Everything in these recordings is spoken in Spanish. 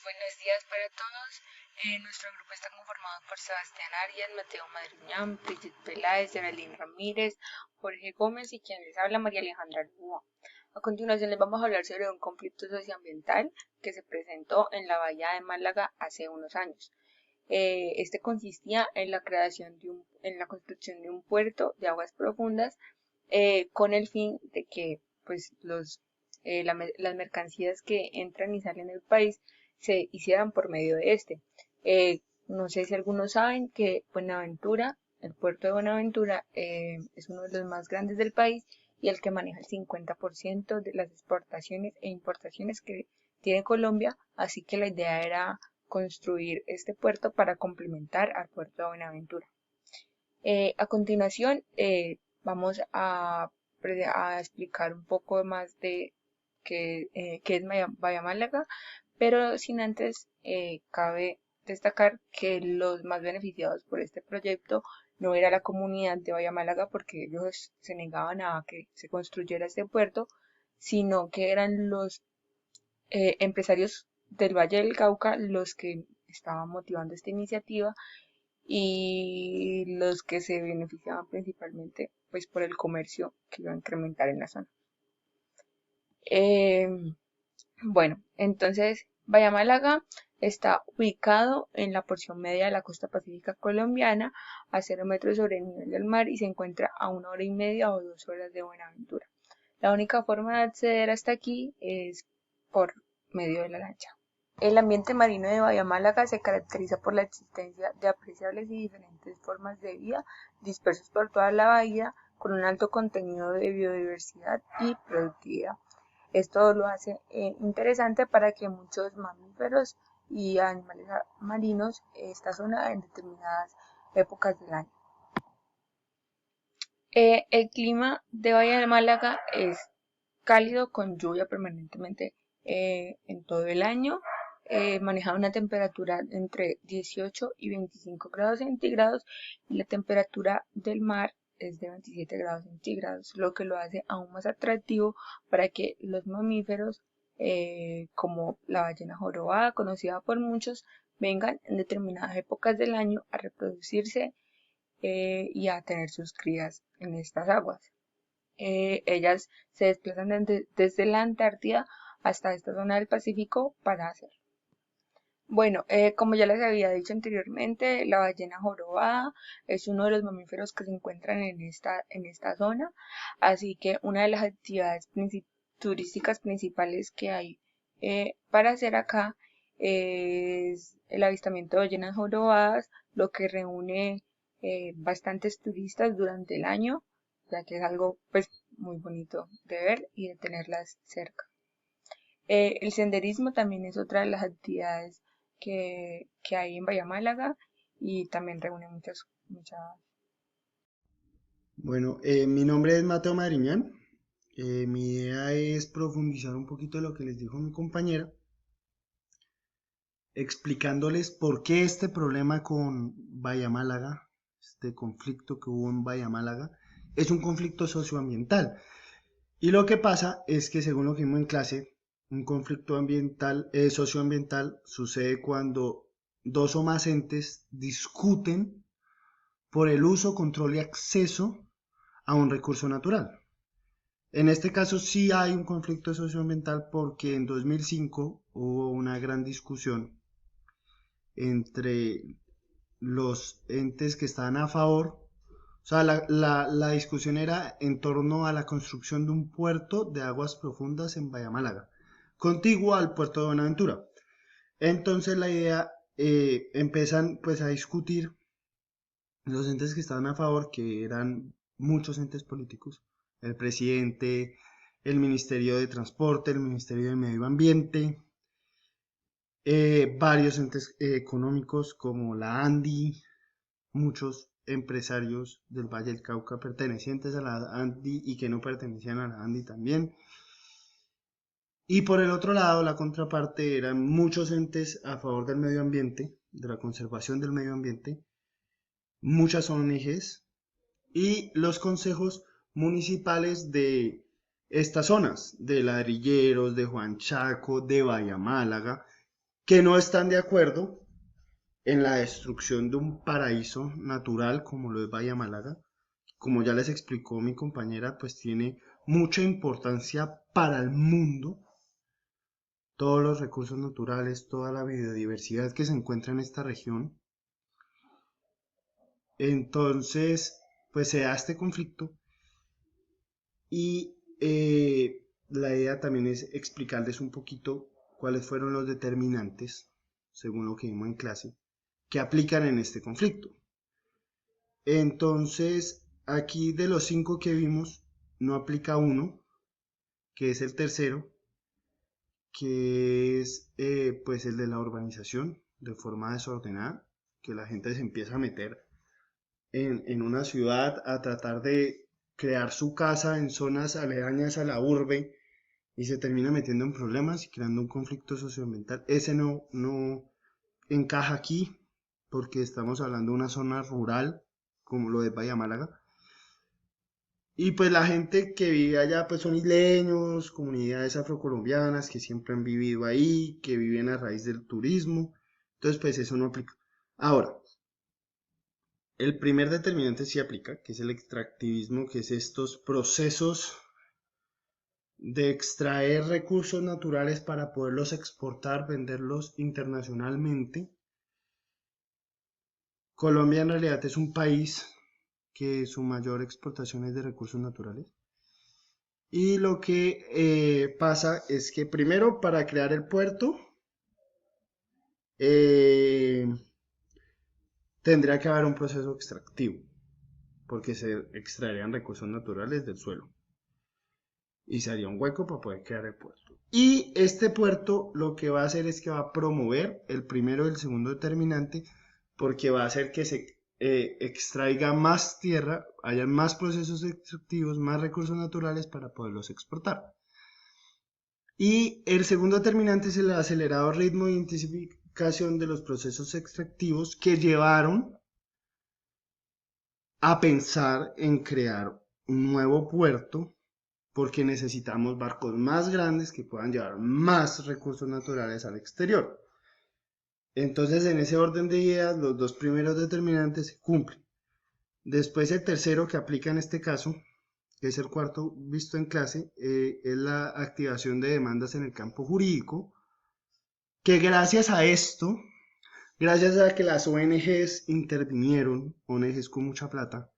Buenos días para todos. Nuestro grupo está conformado por Sebastián Arias, Mateo Madriñán, Bridget Peláez, Geraldine Ramírez, Jorge Gómez y quien les habla, María Alejandra Albúa. A continuación les vamos a hablar sobre un conflicto socioambiental que se presentó en la bahía de Málaga hace unos años. Este consistía en la construcción de un puerto de aguas profundas con el fin de que las mercancías que entran y salen del país se hicieran por medio de este. No sé si algunos saben que Buenaventura, el puerto de Buenaventura, es uno de los más grandes del país y el que maneja el 50% de las exportaciones e importaciones que tiene Colombia, así que la idea era construir este puerto para complementar al puerto de Buenaventura. A continuación, vamos a explicar un poco más de qué es Bahía Málaga, pero sin antes cabe destacar que los más beneficiados por este proyecto no era la comunidad de Bahía Málaga porque ellos se negaban a que se construyera este puerto, sino que eran los empresarios del Valle del Cauca los que estaban motivando esta iniciativa y los que se beneficiaban principalmente pues por el comercio que iba a incrementar en la zona. Eh, bueno, entonces Bahía Málaga está ubicado en la porción media de la costa pacífica colombiana a 0 metros sobre el nivel del mar y se encuentra a 1 hora y media o 2 horas de Buenaventura. La única forma de acceder hasta aquí es por medio de la lancha. El ambiente marino de Bahía Málaga se caracteriza por la existencia de apreciables y diferentes formas de vida dispersos por toda la bahía con un alto contenido de biodiversidad y productividad. Esto lo hace interesante para que muchos mamíferos y animales marinos esta zona en determinadas épocas del año. El clima de Bahía de Málaga es cálido con lluvia permanentemente en todo el año. Maneja una temperatura entre 18 y 25 grados centígrados y la temperatura del mar es de 27 grados centígrados, lo que lo hace aún más atractivo para que los mamíferos como la ballena jorobada, conocida por muchos, vengan en determinadas épocas del año a reproducirse y a tener sus crías en estas aguas. Ellas se desplazan desde la Antártida hasta esta zona del Pacífico para hacerlo. Bueno, como ya les había dicho anteriormente, la ballena jorobada es uno de los mamíferos que se encuentran en esta zona, así que una de las actividades turísticas principales que hay para hacer acá es el avistamiento de ballenas jorobadas, lo que reúne bastantes turistas durante el año, ya que es algo pues muy bonito de ver y de tenerlas cerca. El senderismo también es otra de las actividades que hay en Bahía Málaga y también reúne muchas. Bueno, mi nombre es Mateo Madriñán. Mi idea es profundizar un poquito lo que les dijo mi compañera, explicándoles por qué este problema con Bahía Málaga, este conflicto que hubo en Bahía Málaga, es un conflicto socioambiental. Y lo que pasa es que, según lo que vimos en clase, un conflicto socioambiental sucede cuando dos o más entes discuten por el uso, control y acceso a un recurso natural. En este caso sí hay un conflicto socioambiental porque en 2005 hubo una gran discusión entre los entes que estaban a favor. O sea, la discusión era en torno a la construcción de un puerto de aguas profundas en Bahía Málaga, contiguo al puerto de Buenaventura. Entonces la idea, empiezan pues a discutir los entes que estaban a favor, que eran muchos entes políticos, el presidente, el Ministerio de Transporte, el Ministerio de Medio Ambiente, varios entes económicos como la ANDI, muchos empresarios del Valle del Cauca pertenecientes a la ANDI y que no pertenecían a la ANDI también. Y por el otro lado, la contraparte eran muchos entes a favor del medio ambiente, de la conservación del medio ambiente, muchas ONGs y los consejos municipales de estas zonas, de Ladrilleros, de Juan Chaco, de Bahía Málaga, que no están de acuerdo en la destrucción de un paraíso natural como lo es Bahía Málaga. Como ya les explicó mi compañera, pues tiene mucha importancia para el mundo. Todos los recursos naturales, toda la biodiversidad que se encuentra en esta región. Entonces, pues se da este conflicto y la idea también es explicarles un poquito cuáles fueron los determinantes, según lo que vimos en clase, que aplican en este conflicto. Entonces, aquí de los 5 que vimos, no aplica uno, que es el tercero, que es pues el de la urbanización de forma desordenada, que la gente se empieza a meter en una ciudad a tratar de crear su casa en zonas aledañas a la urbe y se termina metiendo en problemas y creando un conflicto socioambiental. Ese no encaja aquí porque estamos hablando de una zona rural como lo de Bahía Málaga. Y pues la gente que vive allá pues son isleños, comunidades afrocolombianas que siempre han vivido ahí, que viven a raíz del turismo. Entonces pues eso no aplica. Ahora, el primer determinante sí aplica, que es el extractivismo, que es estos procesos de extraer recursos naturales para poderlos exportar, venderlos internacionalmente. Colombia en realidad es un país que su mayor exportación es de recursos naturales. Y lo que pasa es que primero para crear el puerto eh, tendría que haber un proceso extractivo, porque se extraerían recursos naturales del suelo y se haría un hueco para poder crear el puerto. Y este puerto lo que va a hacer es que va a promover el primero y el segundo determinante, porque va a hacer que se extraiga más tierra, haya más procesos extractivos, más recursos naturales para poderlos exportar. Y el segundo determinante es el acelerado ritmo de intensificación de los procesos extractivos que llevaron a pensar en crear un nuevo puerto porque necesitamos barcos más grandes que puedan llevar más recursos naturales al exterior. Entonces, en ese orden de ideas, los dos primeros determinantes se cumplen. Después, el tercero que aplica en este caso, que es el cuarto visto en clase, es la activación de demandas en el campo jurídico, que gracias a esto, gracias a que las ONGs intervinieron, ONGs con mucha plata,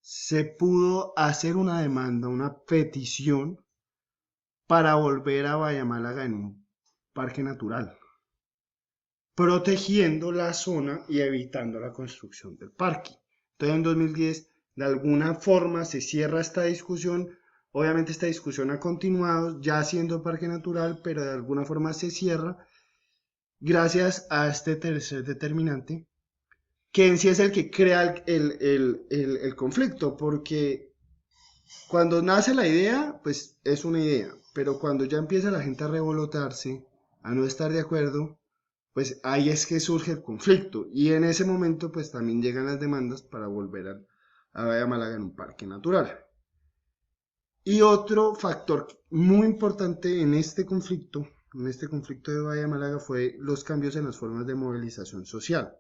se pudo hacer una demanda, una petición para volver a Bahía Málaga en un parque natural, protegiendo la zona y evitando la construcción del parque. Entonces en 2010 de alguna forma se cierra esta discusión. Obviamente esta discusión ha continuado ya siendo parque natural, pero de alguna forma se cierra gracias a este tercer determinante, que en sí es el que crea el conflicto, porque cuando nace la idea, pues es una idea, pero cuando ya empieza la gente a revolotearse, a no estar de acuerdo, pues ahí es que surge el conflicto. Y en ese momento, pues también llegan las demandas para volver a Bahía Málaga en un parque natural. Y otro factor muy importante en este conflicto de Bahía Málaga, fue los cambios en las formas de movilización social.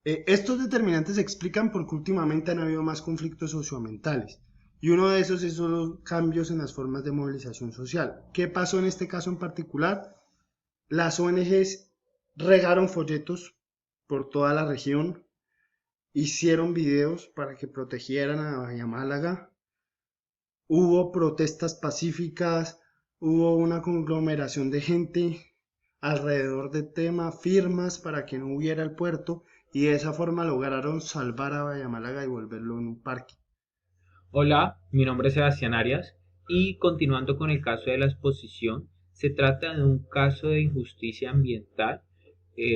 Estos determinantes explican por qué últimamente han habido más conflictos socioambientales. Y uno de esos son los cambios en las formas de movilización social. ¿Qué pasó en este caso en particular? Las ONGs regaron folletos por toda la región, hicieron videos para que protegieran a Bahía Málaga, hubo protestas pacíficas, hubo una conglomeración de gente alrededor del tema, firmas para que no hubiera el puerto, y de esa forma lograron salvar a Bahía Málaga y volverlo en un parque. Hola, mi nombre es Sebastián Arias y continuando con el caso de la exposición, se trata de un caso de injusticia ambiental.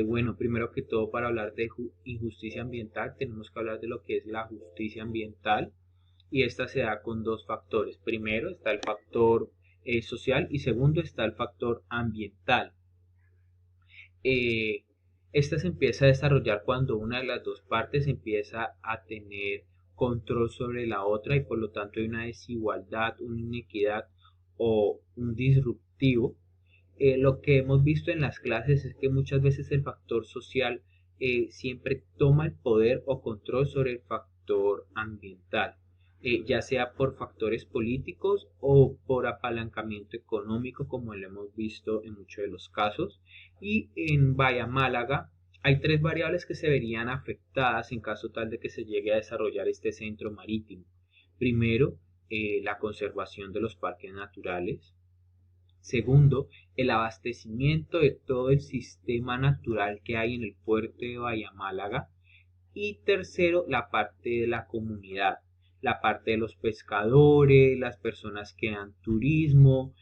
Bueno, primero que todo, para hablar de injusticia ambiental tenemos que hablar de lo que es la justicia ambiental, y esta se da con dos factores. Primero está el factor social y segundo está el factor ambiental. Eh, Esta se empieza a desarrollar cuando una de las dos partes empieza a tener control sobre la otra y por lo tanto hay una desigualdad, una inequidad o un disruptivo Lo que hemos visto en las clases es que muchas veces el factor social siempre toma el poder o control sobre el factor ambiental, ya sea por factores políticos o por apalancamiento económico, como lo hemos visto en muchos de los casos. Y en Bahía Málaga hay tres variables que se verían afectadas en caso tal de que se llegue a desarrollar este centro marítimo. Primero, la conservación de los parques naturales. Segundo, el abastecimiento de todo el sistema natural que hay en el puerto de Bahía Málaga. Y tercero, la parte de la comunidad, la parte de los pescadores, las personas que dan turismo,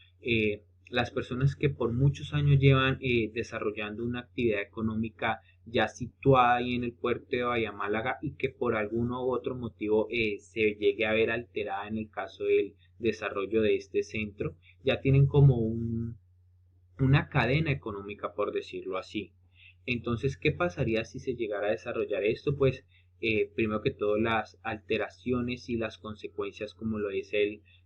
las personas que por muchos años llevan desarrollando una actividad económica ya situada ahí en el puerto de Bahía Málaga y que por algún u otro motivo se llegue a ver alterada en el caso del desarrollo de este centro, ya tienen como una cadena económica, por decirlo así. Entonces, ¿qué pasaría si se llegara a desarrollar esto? Pues, primero que todo, las alteraciones y las consecuencias, como lo es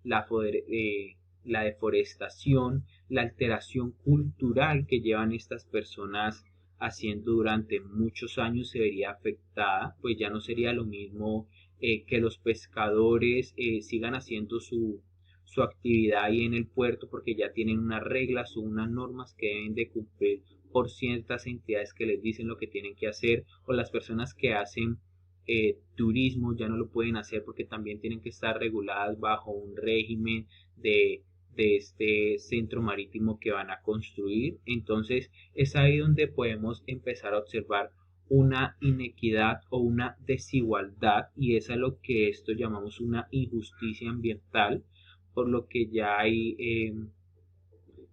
la deforestación, la alteración cultural que llevan estas personas haciendo durante muchos años se vería afectada, pues ya no sería lo mismo que los pescadores sigan haciendo su actividad ahí en el puerto porque ya tienen unas reglas o unas normas que deben de cumplir por ciertas entidades que les dicen lo que tienen que hacer, o las personas que hacen turismo ya no lo pueden hacer porque también tienen que estar reguladas bajo un régimen de este centro marítimo que van a construir. Entonces es ahí donde podemos empezar a observar una inequidad o una desigualdad, y es a lo que esto llamamos una injusticia ambiental, por lo que ya hay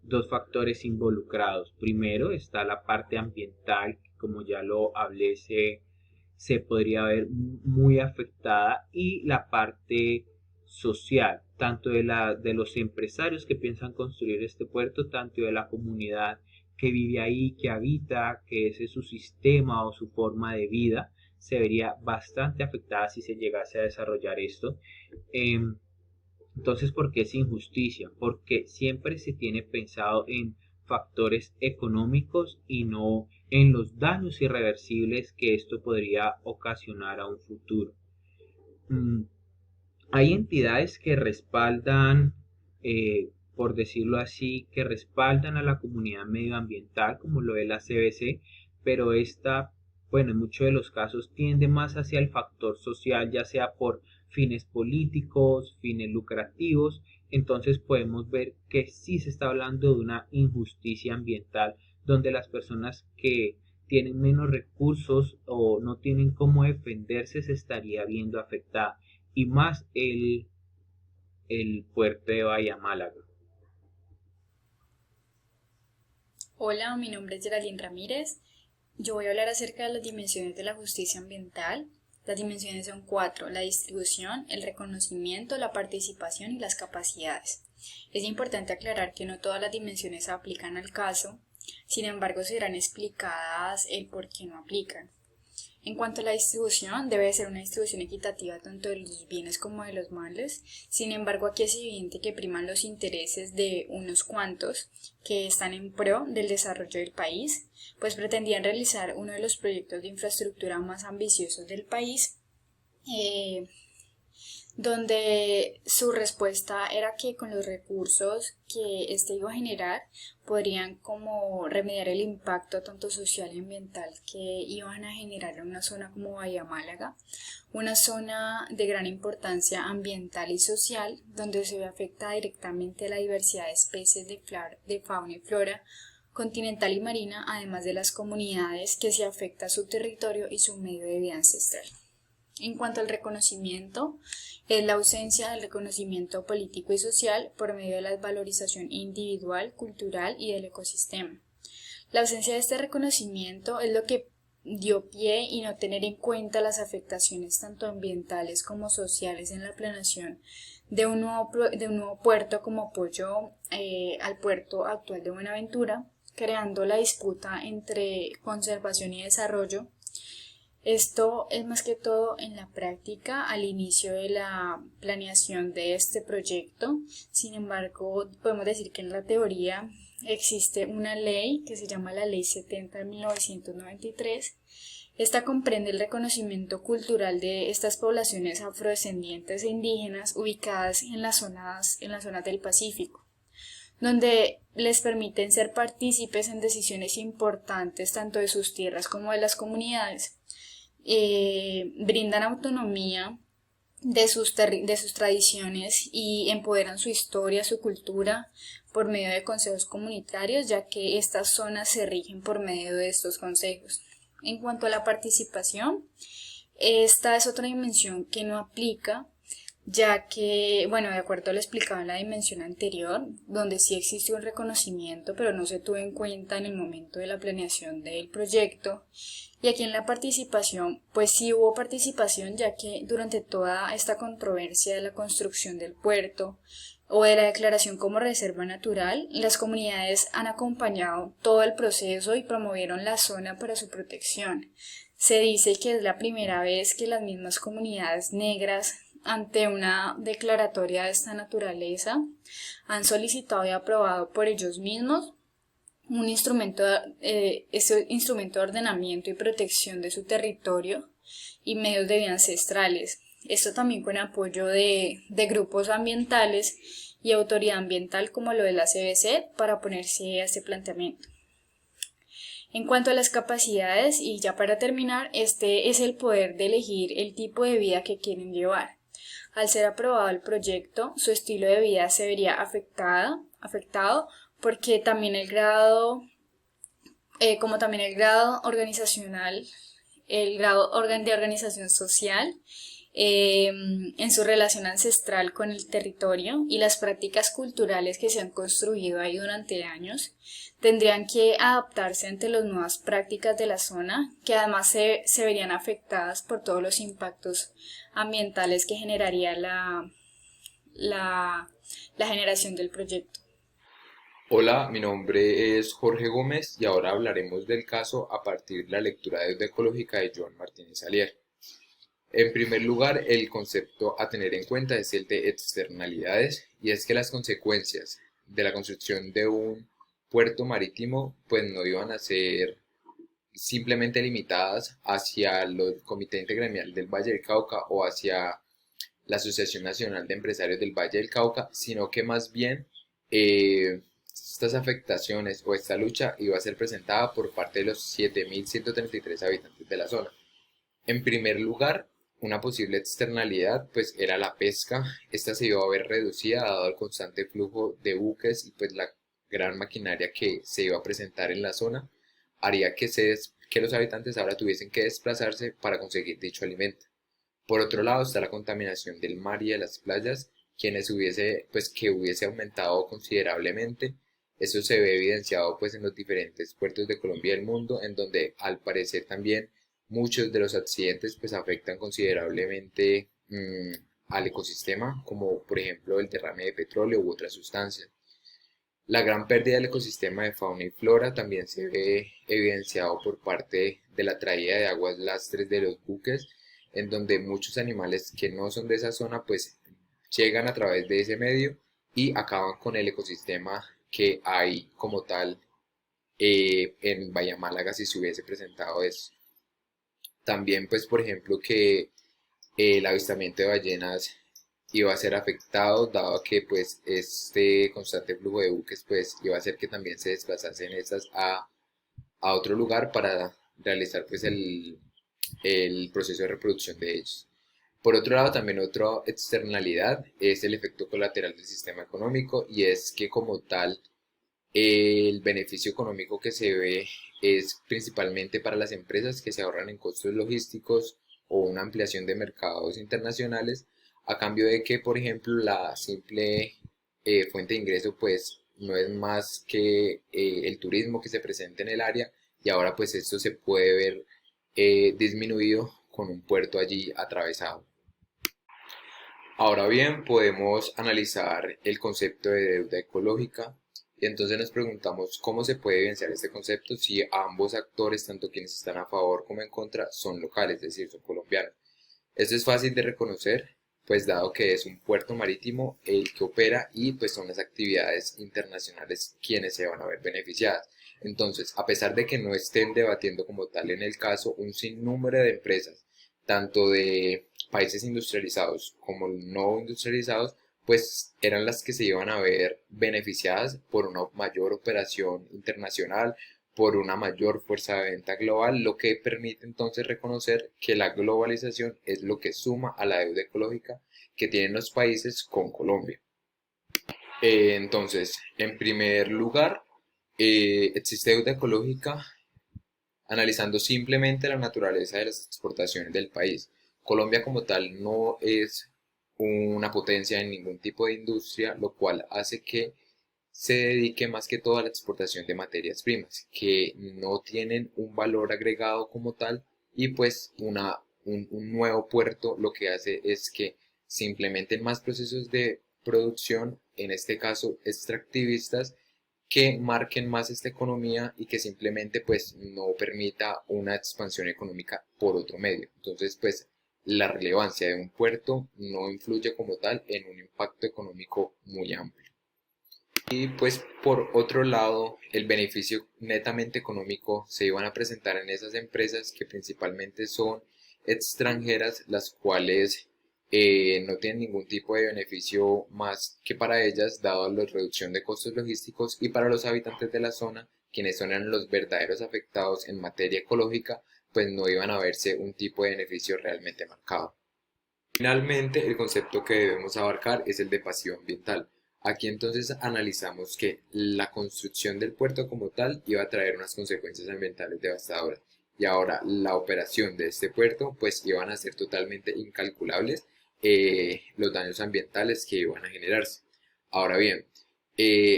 dos factores involucrados. Primero está la parte ambiental, que como ya lo hablé, se podría ver muy afectada, y la parte social, tanto de los empresarios que piensan construir este puerto, tanto de la comunidad que vive ahí, que habita, que ese es su sistema o su forma de vida, se vería bastante afectada si se llegase a desarrollar esto. Entonces, ¿por qué es injusticia? Porque siempre se tiene pensado en factores económicos y no en los daños irreversibles que esto podría ocasionar a un futuro. Mm, Hay entidades que respaldan, por decirlo así, que respaldan a la comunidad medioambiental, como lo es la CBC, pero esta, bueno, en muchos de los casos tiende más hacia el factor social, ya sea por fines políticos, fines lucrativos. Entonces podemos ver que sí se está hablando de una injusticia ambiental, donde las personas que tienen menos recursos o no tienen cómo defenderse se estaría viendo afectada, y más el puerto de Bahía Málaga. Hola, mi nombre es Geraldine Ramírez. Yo voy a hablar acerca de las dimensiones de la justicia ambiental. Las dimensiones son 4: la distribución, el reconocimiento, la participación y las capacidades. Es importante aclarar que no todas las dimensiones se aplican al caso, sin embargo serán explicadas el por qué no aplican. En cuanto a la distribución, debe ser una distribución equitativa tanto de los bienes como de los males. Sin embargo, aquí es evidente que priman los intereses de unos cuantos que están en pro del desarrollo del país, pues pretendían realizar uno de los proyectos de infraestructura más ambiciosos del país, donde su respuesta era que con los recursos que este iba a generar podrían como remediar el impacto tanto social y ambiental que iban a generar en una zona como Bahía Málaga, una zona de gran importancia ambiental y social, donde se ve afectada directamente la diversidad de especies de fauna y flora continental y marina, además de las comunidades que se afecta su territorio y su medio de vida ancestral. En cuanto al reconocimiento, es la ausencia del reconocimiento político y social por medio de la valorización individual, cultural y del ecosistema. La ausencia de este reconocimiento es lo que dio pie y no tener en cuenta las afectaciones tanto ambientales como sociales en la planeación de un nuevo puerto como apoyo al puerto actual de Buenaventura, creando la disputa entre conservación y desarrollo. Esto es más que todo en la práctica al inicio de la planeación de este proyecto. Sin embargo, podemos decir que en la teoría existe una ley que se llama la Ley 70 de 1993. Esta comprende el reconocimiento cultural de estas poblaciones afrodescendientes e indígenas ubicadas en las zonas del Pacífico, donde les permiten ser partícipes en decisiones importantes tanto de sus tierras como de las comunidades. Brindan autonomía de sus tradiciones y empoderan su historia, su cultura por medio de consejos comunitarios, ya que estas zonas se rigen por medio de estos consejos. En cuanto a la participación, esta es otra dimensión que no aplica, ya que, bueno, de acuerdo a lo explicado en la dimensión anterior, donde sí existe un reconocimiento, pero no se tuvo en cuenta en el momento de la planeación del proyecto, y aquí en la participación, pues sí hubo participación, ya que durante toda esta controversia de la construcción del puerto o de la declaración como reserva natural, las comunidades han acompañado todo el proceso y promovieron la zona para su protección. Se dice que es la primera vez que las mismas comunidades negras, ante una declaratoria de esta naturaleza, han solicitado y aprobado por ellos mismos un instrumento de ordenamiento y protección de su territorio y medios de vida ancestrales. Esto también con apoyo de grupos ambientales y autoridad ambiental como lo de la CBC para ponerse a este planteamiento. En cuanto a las capacidades, y ya para terminar, este es el poder de elegir el tipo de vida que quieren llevar. Al ser aprobado el proyecto, su estilo de vida se vería afectado porque también el grado organizacional, el grado de organización social, en su relación ancestral con el territorio y las prácticas culturales que se han construido ahí durante años, tendrían que adaptarse ante las nuevas prácticas de la zona, que además se verían afectadas por todos los impactos ambientales que generaría la generación del proyecto. Hola, mi nombre es Jorge Gómez y ahora hablaremos del caso a partir de la lectura de Deuda Ecológica de Joan Martínez Alier. En primer lugar, el concepto a tener en cuenta es el de externalidades, y es que las consecuencias de la construcción de un puerto marítimo pues no iban a ser simplemente limitadas hacia el Comité Intergremial del Valle del Cauca o hacia la Asociación Nacional de Empresarios del Valle del Cauca, sino que más bien estas afectaciones o esta lucha iba a ser presentada por parte de los 7.133 habitantes de la zona. En primer lugar, una posible externalidad pues era la pesca. Esta se iba a ver reducida dado el constante flujo de buques y pues la gran maquinaria que se iba a presentar en la zona haría que los habitantes ahora tuviesen que desplazarse para conseguir dicho alimento. Por otro lado está la contaminación del mar y de las playas, que hubiese aumentado considerablemente. Eso se ve evidenciado pues en los diferentes puertos de Colombia y del mundo, en donde al parecer también muchos de los accidentes pues afectan considerablemente al ecosistema, como por ejemplo el derrame de petróleo u otras sustancias. La gran pérdida del ecosistema de fauna y flora también se ve evidenciado por parte de la traída de aguas lastres de los buques, en donde muchos animales que no son de esa zona pues llegan a través de ese medio y acaban con el ecosistema que hay como tal en Bahía Málaga si se hubiese presentado eso. También pues por ejemplo que el avistamiento de ballenas iba a ser afectado, dado que pues este constante flujo de buques pues iba a hacer que también se desplazasen estas a otro lugar para realizar pues el proceso de reproducción de ellos. Por otro lado, también otra externalidad es el efecto colateral del sistema económico, y es que como tal el beneficio económico que se ve es principalmente para las empresas que se ahorran en costos logísticos o una ampliación de mercados internacionales, a cambio de que, por ejemplo, la simple fuente de ingreso pues no es más que el turismo que se presenta en el área, y ahora pues esto se puede ver disminuido con un puerto allí atravesado. Ahora bien, podemos analizar el concepto de deuda ecológica, y entonces nos preguntamos cómo se puede evidenciar este concepto si ambos actores, tanto quienes están a favor como en contra, son locales, es decir, son colombianos. Esto es fácil de reconocer pues dado que es un puerto marítimo el que opera y pues son las actividades internacionales quienes se van a ver beneficiadas. Entonces, a pesar de que no estén debatiendo como tal en el caso, un sinnúmero de empresas, tanto de países industrializados como no industrializados, pues eran las que se iban a ver beneficiadas por una mayor operación internacional, por una mayor fuerza de venta global, lo que permite entonces reconocer que la globalización es lo que suma a la deuda ecológica que tienen los países con Colombia. Entonces, en primer lugar, existe deuda ecológica analizando simplemente la naturaleza de las exportaciones del país. Colombia como tal no es una potencia en ningún tipo de industria, lo cual hace que se dedique más que todo a la exportación de materias primas, que no tienen un valor agregado como tal y pues un nuevo puerto lo que hace es que se implementen más procesos de producción, en este caso extractivistas, que marquen más esta economía y que simplemente pues no permita una expansión económica por otro medio. Entonces pues la relevancia de un puerto no influye como tal en un impacto económico muy amplio. Y pues por otro lado, el beneficio netamente económico se iban a presentar en esas empresas que principalmente son extranjeras, las cuales no tienen ningún tipo de beneficio más que para ellas, dado la reducción de costos logísticos, y para los habitantes de la zona, quienes son los verdaderos afectados en materia ecológica, pues no iban a verse un tipo de beneficio realmente marcado. Finalmente, el concepto que debemos abarcar es el de pasivo ambiental. Aquí entonces analizamos que la construcción del puerto como tal iba a traer unas consecuencias ambientales devastadoras y ahora la operación de este puerto pues iban a ser totalmente incalculables los daños ambientales que iban a generarse. Ahora bien,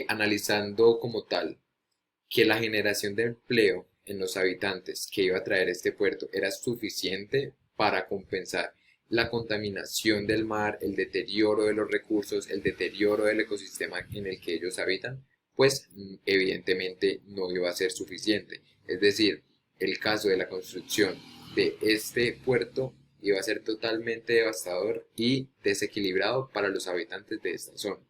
analizando como tal que la generación de empleo en los habitantes que iba a traer este puerto era suficiente para compensar la contaminación del mar, el deterioro de los recursos, el deterioro del ecosistema en el que ellos habitan, pues evidentemente no iba a ser suficiente. Es decir, el caso de la construcción de este puerto iba a ser totalmente devastador y desequilibrado para los habitantes de esta zona.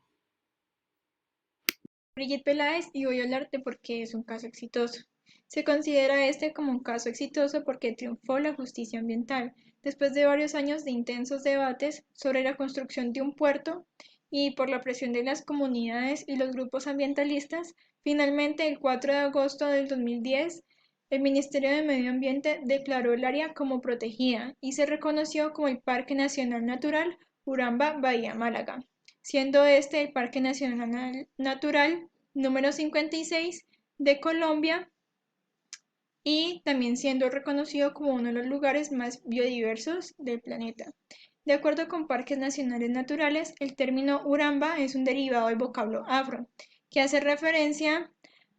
Brigitte Peláez y voy a hablarte porque es un caso exitoso. Se considera este como un caso exitoso porque triunfó la justicia ambiental, después de varios años de intensos debates sobre la construcción de un puerto y por la presión de las comunidades y los grupos ambientalistas, finalmente el 4 de agosto del 2010, el Ministerio de Medio Ambiente declaró el área como protegida y se reconoció como el Parque Nacional Natural Uramba Bahía Málaga, siendo este el Parque Nacional Natural número 56 de Colombia y también siendo reconocido como uno de los lugares más biodiversos del planeta. De acuerdo con Parques Nacionales Naturales, el término Uramba es un derivado del vocablo afro, que hace referencia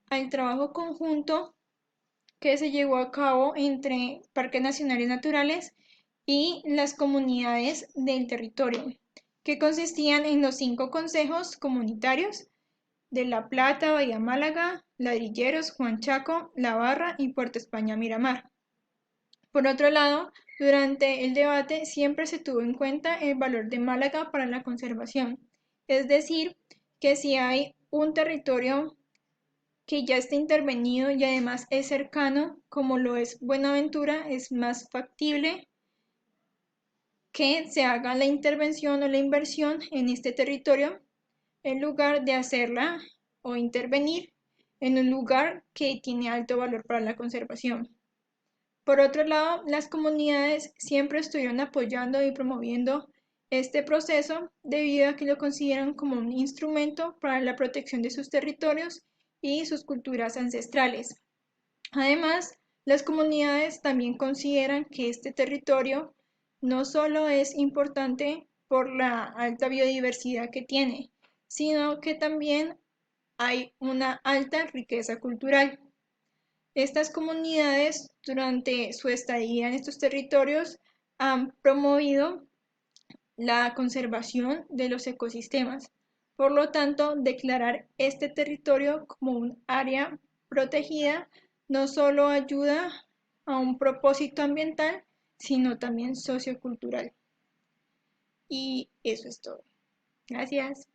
al trabajo conjunto que se llevó a cabo entre Parques Nacionales Naturales y las comunidades del territorio, que consistían en los 5 consejos comunitarios de La Plata, Bahía Málaga, Ladrilleros, Juan Chaco, La Barra y Puerto España Miramar. Por otro lado, durante el debate siempre se tuvo en cuenta el valor de Málaga para la conservación, es decir, que si hay un territorio que ya está intervenido y además es cercano, como lo es Buenaventura, es más factible que se haga la intervención o la inversión en este territorio en lugar de hacerla o intervenir en un lugar que tiene alto valor para la conservación. Por otro lado, las comunidades siempre estuvieron apoyando y promoviendo este proceso debido a que lo consideran como un instrumento para la protección de sus territorios y sus culturas ancestrales. Además, las comunidades también consideran que este territorio no solo es importante por la alta biodiversidad que tiene, sino que también hay una alta riqueza cultural. Estas comunidades, durante su estadía en estos territorios, han promovido la conservación de los ecosistemas. Por lo tanto, declarar este territorio como un área protegida no solo ayuda a un propósito ambiental, sino también sociocultural. Y eso es todo. Gracias.